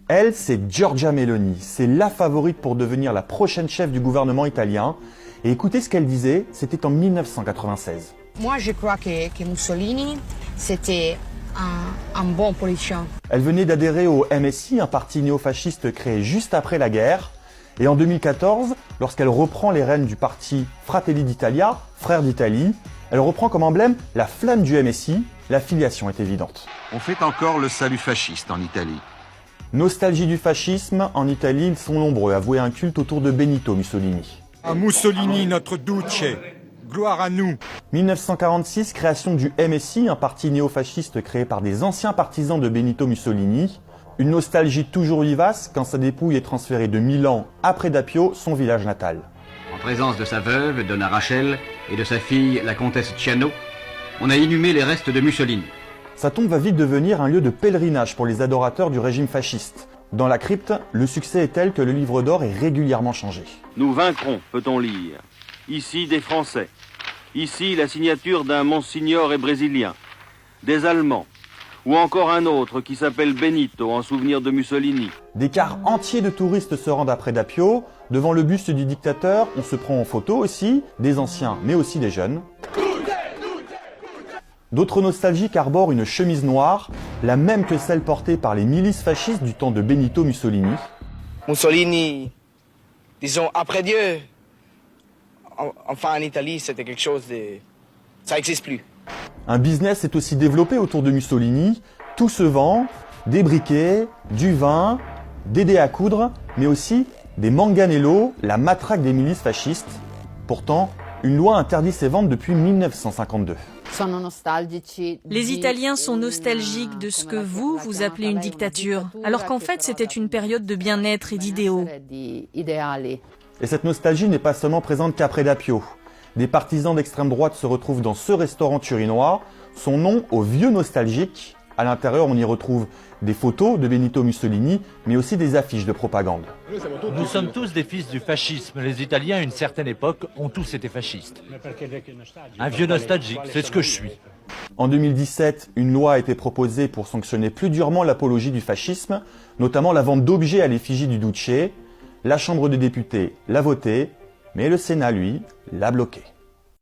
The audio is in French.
Elle, c'est Giorgia Meloni. C'est la favorite pour devenir la prochaine chef du gouvernement italien. Et écoutez ce qu'elle disait, c'était en 1996. Moi, je crois que Mussolini, c'était un bon politicien. Elle venait d'adhérer au MSI, un parti néofasciste créé juste après la guerre. Et en 2014, lorsqu'elle reprend les rênes du parti Fratelli d'Italia, Frères d'Italie, elle reprend comme emblème la flamme du MSI. La filiation est évidente. On fait encore le salut fasciste en Italie. Nostalgie du fascisme, en Italie, ils sont nombreux à vouer un culte autour de Benito Mussolini. À Mussolini, notre duce, gloire à nous. 1946, création du MSI, un parti néofasciste créé par des anciens partisans de Benito Mussolini. Une nostalgie toujours vivace quand sa dépouille est transférée de Milan à Predappio, son village natal. En présence de sa veuve, Donna Rachel, et de sa fille, la comtesse Ciano, on a inhumé les restes de Mussolini. Sa tombe va vite devenir un lieu de pèlerinage pour les adorateurs du régime fasciste. Dans la crypte, le succès est tel que le livre d'or est régulièrement changé. Nous vaincrons, peut-on lire. Ici des Français. Ici la signature d'un Monsignor et brésilien. Des Allemands. Ou encore un autre qui s'appelle Benito en souvenir de Mussolini. Des cars entiers de touristes se rendent à Predappio. Devant le buste du dictateur, on se prend en photo aussi, des anciens mais aussi des jeunes. D'autres nostalgiques arborent une chemise noire, la même que celle portée par les milices fascistes du temps de Benito Mussolini. Mussolini, disons, après Dieu, enfin en Italie, c'était quelque chose de... ça n'existe plus. Un business est aussi développé autour de Mussolini. Tout se vend, des briquets, du vin, des dés à coudre, mais aussi des manganello, la matraque des milices fascistes. Pourtant, une loi interdit ces ventes depuis 1952. Les Italiens sont nostalgiques de ce que vous appelez une dictature, alors qu'en fait c'était une période de bien-être et d'idéaux. Et cette nostalgie n'est pas seulement présente qu'à Predappio. Des partisans d'extrême droite se retrouvent dans ce restaurant turinois, son nom au vieux nostalgique. À l'intérieur, on y retrouve des photos de Benito Mussolini, mais aussi des affiches de propagande. Nous sommes tous des fils du fascisme. Les Italiens, à une certaine époque, ont tous été fascistes. Un vieux nostalgique, c'est ce que je suis. En 2017, une loi a été proposée pour sanctionner plus durement l'apologie du fascisme, notamment la vente d'objets à l'effigie du Duce. La Chambre des députés l'a voté, mais le Sénat, lui, l'a bloqué.